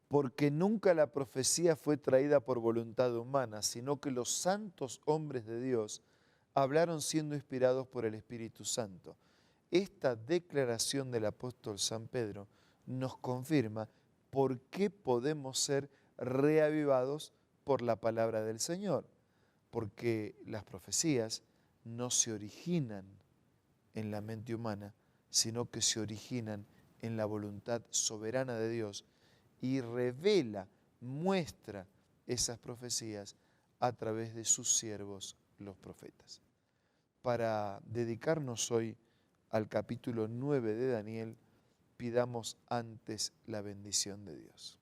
Porque nunca la profecía fue traída por voluntad humana, sino que los santos hombres de Dios hablaron siendo inspirados por el Espíritu Santo. Esta declaración del apóstol San Pedro nos confirma por qué podemos ser reavivados por la palabra del Señor. Porque las profecías no se originan en la mente humana, sino que se originan en la voluntad soberana de Dios y revela, muestra esas profecías a través de sus siervos, los profetas. Para dedicarnos hoy al capítulo 9 de Daniel, pidamos antes la bendición de Dios.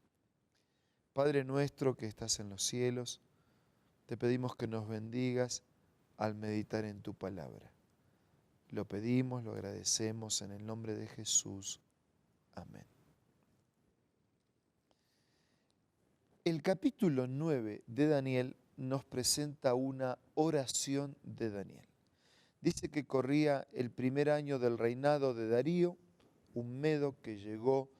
Padre nuestro que estás en los cielos, te pedimos que nos bendigas al meditar en tu palabra. Lo pedimos, lo agradecemos en el nombre de Jesús. Amén. El capítulo 9 de Daniel nos presenta una oración de Daniel. Dice que corría el primer año del reinado de Darío, un medo que llegó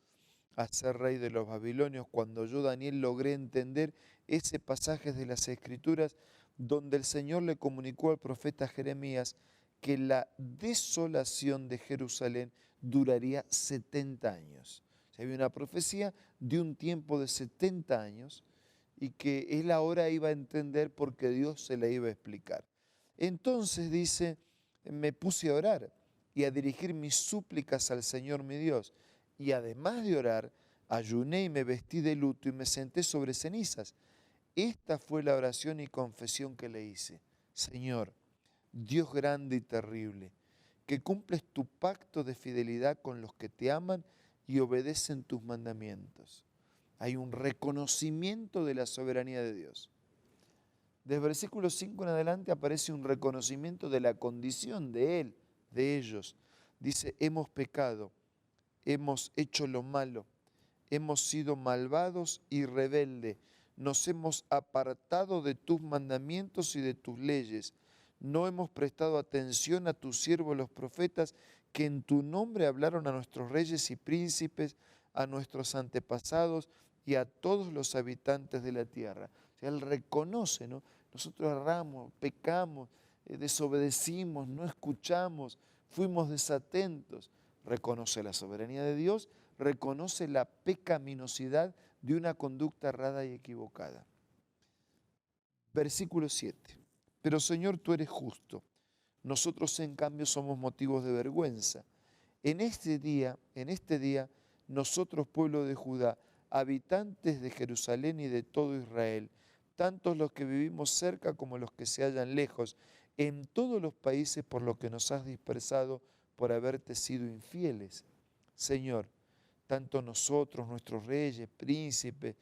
a ser rey de los babilonios, cuando yo, Daniel, logré entender ese pasaje de las Escrituras donde el Señor le comunicó al profeta Jeremías que la desolación de Jerusalén duraría 70 años. O sea, había una profecía de un tiempo de 70 años y que él ahora iba a entender porque Dios se la iba a explicar. Entonces dice, me puse a orar y a dirigir mis súplicas al Señor mi Dios. Y además de orar, ayuné y me vestí de luto y me senté sobre cenizas. Esta fue la oración y confesión que le hice. Señor, Dios grande y terrible, que cumples tu pacto de fidelidad con los que te aman y obedecen tus mandamientos. Hay un reconocimiento de la soberanía de Dios. Desde versículo 5 en adelante aparece un reconocimiento de la condición de Él, de ellos. Dice, hemos pecado, hemos hecho lo malo, hemos sido malvados y rebeldes, nos hemos apartado de tus mandamientos y de tus leyes, no hemos prestado atención a tus siervos los profetas, que en tu nombre hablaron a nuestros reyes y príncipes, a nuestros antepasados y a todos los habitantes de la tierra. O sea, Él reconoce, ¿no? Nosotros erramos, pecamos, desobedecimos, no escuchamos, fuimos desatentos. Reconoce la soberanía de Dios, reconoce la pecaminosidad de una conducta errada y equivocada. Versículo 7. Pero Señor, tú eres justo. Nosotros en cambio somos motivos de vergüenza. En este día, nosotros, pueblo de Judá, habitantes de Jerusalén y de todo Israel, tantos los que vivimos cerca como los que se hallan lejos, en todos los países por los que nos has dispersado por haberte sido infieles. Señor, tanto nosotros, nuestros reyes, príncipes,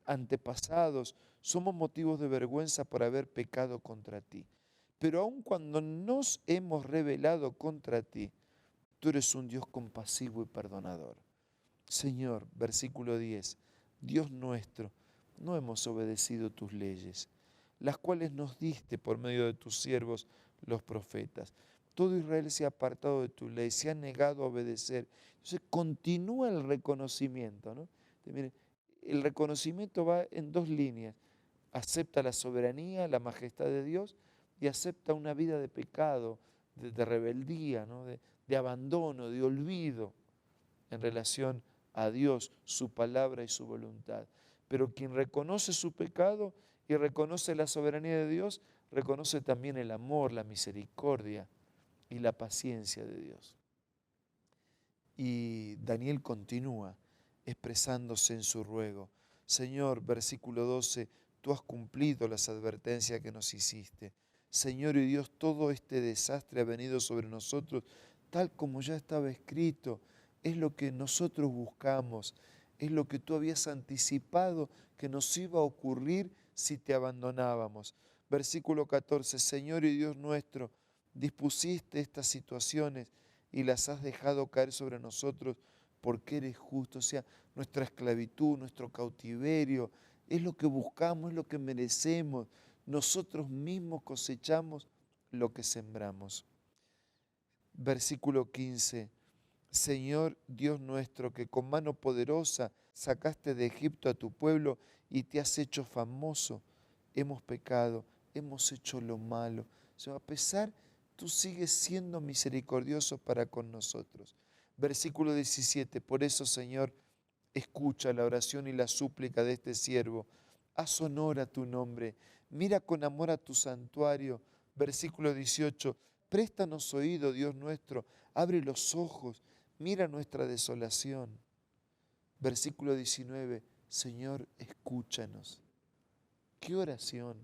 antepasados, somos motivos de vergüenza por haber pecado contra ti. Pero aun cuando nos hemos rebelado contra ti, tú eres un Dios compasivo y perdonador. Señor, versículo 10, Dios nuestro, no hemos obedecido tus leyes, las cuales nos diste por medio de tus siervos los profetas. Todo Israel se ha apartado de tu ley, se ha negado a obedecer. Entonces continúa el reconocimiento, ¿no? Miren, el reconocimiento va en dos líneas. Acepta la soberanía, la majestad de Dios y acepta una vida de pecado, de rebeldía, ¿no? de abandono, de olvido en relación a Dios, su palabra y su voluntad. Pero quien reconoce su pecado y reconoce la soberanía de Dios, reconoce también el amor, la misericordia y la paciencia de Dios. Y Daniel continúa expresándose en su ruego. Señor, versículo 12, tú has cumplido las advertencias que nos hiciste. Señor y Dios, todo este desastre ha venido sobre nosotros tal como ya estaba escrito. Es lo que nosotros buscamos, es lo que tú habías anticipado que nos iba a ocurrir si te abandonábamos. Versículo 14, Señor y Dios nuestro, dispusiste estas situaciones y las has dejado caer sobre nosotros porque eres justo. O sea, nuestra esclavitud, nuestro cautiverio, es lo que buscamos, es lo que merecemos. Nosotros mismos cosechamos lo que sembramos. Versículo 15. Señor Dios nuestro, que con mano poderosa sacaste de Egipto a tu pueblo y te has hecho famoso. Hemos pecado, hemos hecho lo malo. Señor, a pesar, tú sigues siendo misericordioso para con nosotros. Versículo 17, por eso, Señor, escucha la oración y la súplica de este siervo. Haz honor a tu nombre. Mira con amor a tu santuario. Versículo 18. Préstanos oído, Dios nuestro. Abre los ojos. Mira nuestra desolación. Versículo 19. Señor, escúchanos. ¿Qué oración?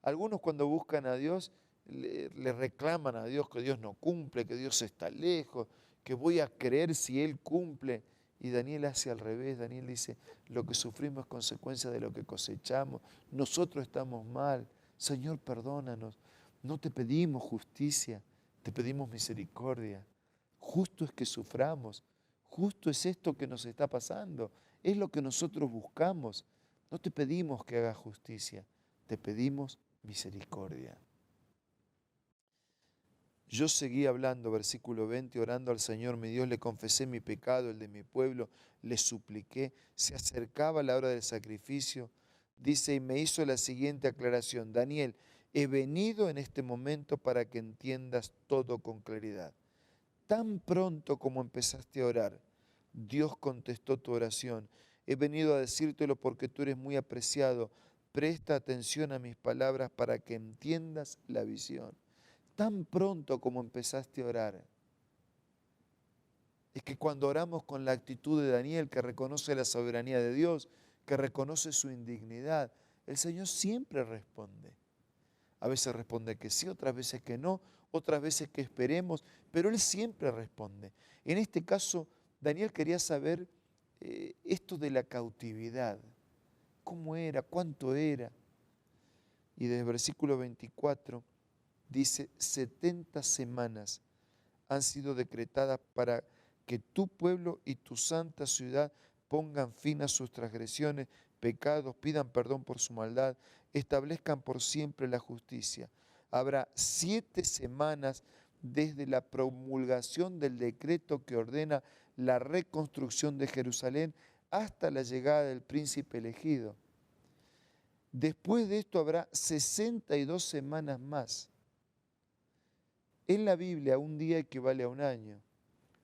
Algunos cuando buscan a Dios le reclaman a Dios que Dios no cumple, que Dios está lejos, que voy a creer si Él cumple. Y Daniel hace al revés. Daniel dice, lo que sufrimos es consecuencia de lo que cosechamos. Nosotros estamos mal. Señor, perdónanos. No te pedimos justicia, te pedimos misericordia. Justo es que suframos. Justo es esto que nos está pasando. Es lo que nosotros buscamos. No te pedimos que hagas justicia, te pedimos misericordia. Yo seguí hablando, versículo 20, orando al Señor, mi Dios, le confesé mi pecado, el de mi pueblo, le supliqué, se acercaba la hora del sacrificio, dice, y me hizo la siguiente aclaración, Daniel, he venido en este momento para que entiendas todo con claridad. Tan pronto como empezaste a orar, Dios contestó tu oración. He venido a decírtelo porque tú eres muy apreciado. Presta atención a mis palabras para que entiendas la visión. Tan pronto como empezaste a orar. Es que cuando oramos con la actitud de Daniel, que reconoce la soberanía de Dios, que reconoce su indignidad, el Señor siempre responde. A veces responde que sí, otras veces que no, otras veces que esperemos, pero Él siempre responde. En este caso, Daniel quería saber esto de la cautividad. ¿Cómo era? ¿Cuánto era? Y desde el versículo 24 dice, 70 semanas han sido decretadas para que tu pueblo y tu santa ciudad pongan fin a sus transgresiones, pecados, pidan perdón por su maldad, establezcan por siempre la justicia. Habrá 7 semanas desde la promulgación del decreto que ordena la reconstrucción de Jerusalén hasta la llegada del príncipe elegido. Después de esto habrá 62 semanas más. En la Biblia un día equivale a un año.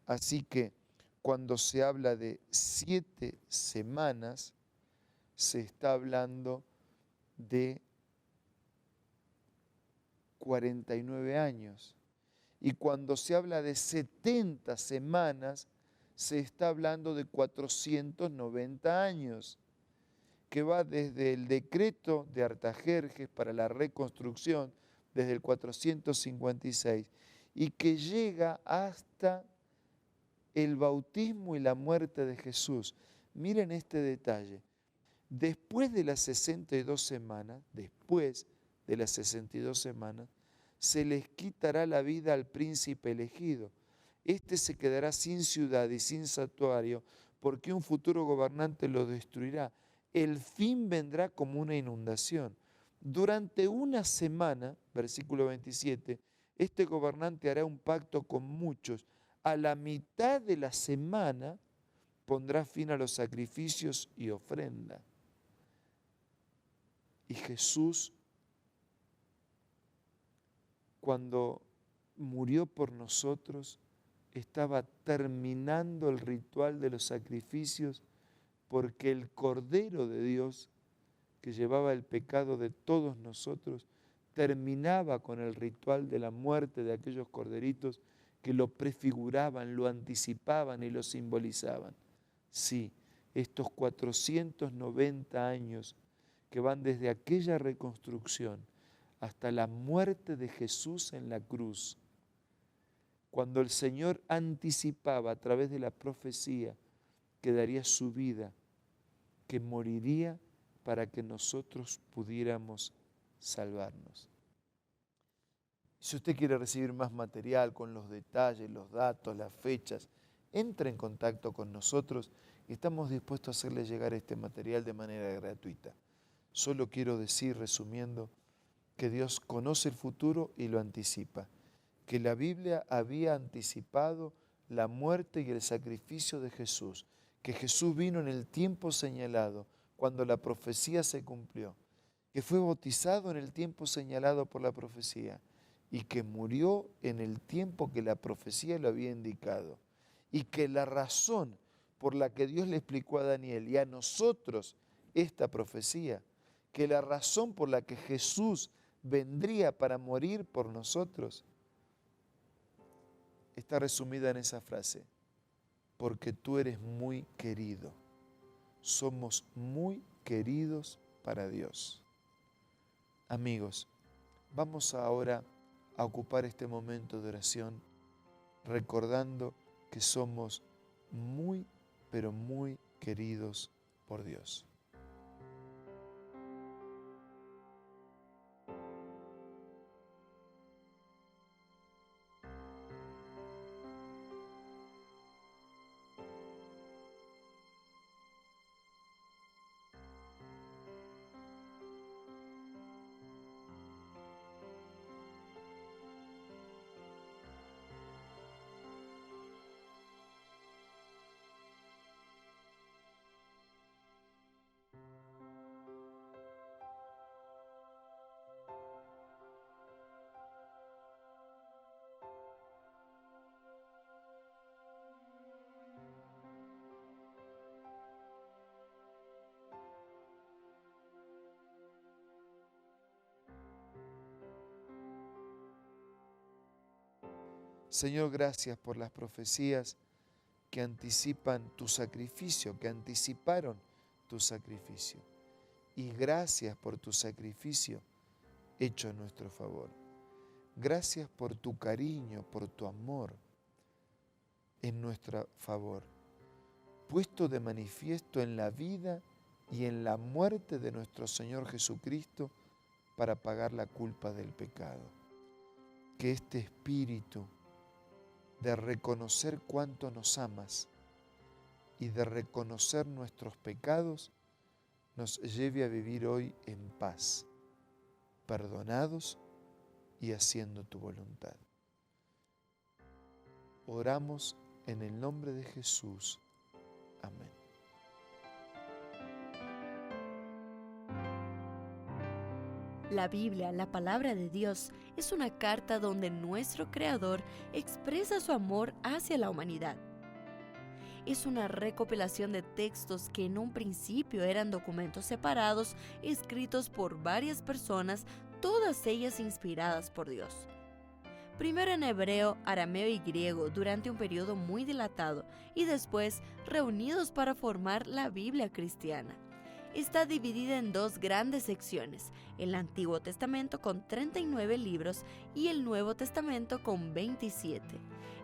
Así que cuando se habla de 7 semanas, se está hablando de 49 años. Y cuando se habla de 70 semanas, se está hablando de 490 años, que va desde el decreto de Artajerjes para la reconstrucción, desde el 456, y que llega hasta el bautismo y la muerte de Jesús. Miren este detalle. Después de las 62 semanas, se les quitará la vida al príncipe elegido. Este se quedará sin ciudad y sin santuario, porque un futuro gobernante lo destruirá. El fin vendrá como una inundación. Durante una semana, versículo 27, este gobernante hará un pacto con muchos. A la mitad de la semana pondrá fin a los sacrificios y ofrenda. Y Jesús, cuando murió por nosotros, estaba terminando el ritual de los sacrificios, porque el Cordero de Dios, que llevaba el pecado de todos nosotros, terminaba con el ritual de la muerte de aquellos corderitos que lo prefiguraban, lo anticipaban y lo simbolizaban. Sí, estos 490 años que van desde aquella reconstrucción hasta la muerte de Jesús en la cruz, cuando el Señor anticipaba a través de la profecía que daría su vida, que moriría para que nosotros pudiéramos salvarnos. Si usted quiere recibir más material con los detalles, los datos, las fechas, entre en contacto con nosotros y estamos dispuestos a hacerle llegar este material de manera gratuita. Solo quiero decir, resumiendo, que Dios conoce el futuro y lo anticipa, que la Biblia había anticipado la muerte y el sacrificio de Jesús, que Jesús vino en el tiempo señalado, cuando la profecía se cumplió, que fue bautizado en el tiempo señalado por la profecía y que murió en el tiempo que la profecía lo había indicado, y que la razón por la que Dios le explicó a Daniel y a nosotros esta profecía, que la razón por la que Jesús vendría para morir por nosotros, está resumida en esa frase: porque tú eres muy querido. Somos muy queridos para Dios. Amigos, vamos ahora a ocupar este momento de oración recordando que somos muy, pero muy queridos por Dios. Señor, gracias por las profecías que anticipan tu sacrificio, que anticiparon tu sacrificio. Y gracias por tu sacrificio hecho en nuestro favor. Gracias por tu cariño, por tu amor en nuestro favor, puesto de manifiesto en la vida y en la muerte de nuestro Señor Jesucristo para pagar la culpa del pecado. Que este espíritu de reconocer cuánto nos amas y de reconocer nuestros pecados nos lleve a vivir hoy en paz, perdonados y haciendo tu voluntad. Oramos en el nombre de Jesús. Amén. La Biblia, la palabra de Dios, es una carta donde nuestro Creador expresa su amor hacia la humanidad. Es una recopilación de textos que en un principio eran documentos separados, escritos por varias personas, todas ellas inspiradas por Dios. Primero en hebreo, arameo y griego durante un periodo muy dilatado y después reunidos para formar la Biblia cristiana. Está dividida en dos grandes secciones, el Antiguo Testamento con 39 libros y el Nuevo Testamento con 27.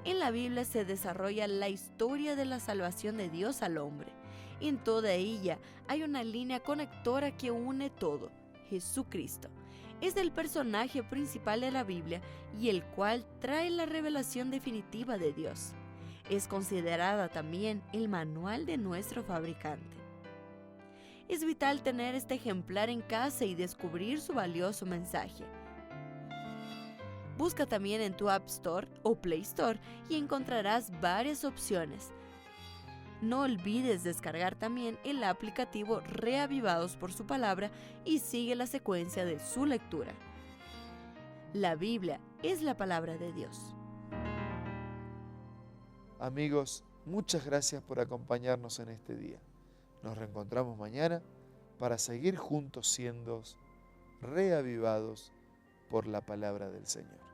En la Biblia se desarrolla la historia de la salvación de Dios al hombre. En toda ella hay una línea conectora que une todo, Jesucristo. Es el personaje principal de la Biblia y el cual trae la revelación definitiva de Dios. Es considerada también el manual de nuestro fabricante. Es vital tener este ejemplar en casa y descubrir su valioso mensaje. Busca también en tu App Store o Play Store y encontrarás varias opciones. No olvides descargar también el aplicativo Reavivados por su palabra y sigue la secuencia de su lectura. La Biblia es la palabra de Dios. Amigos, muchas gracias por acompañarnos en este día. Nos reencontramos mañana para seguir juntos siendo reavivados por la palabra del Señor.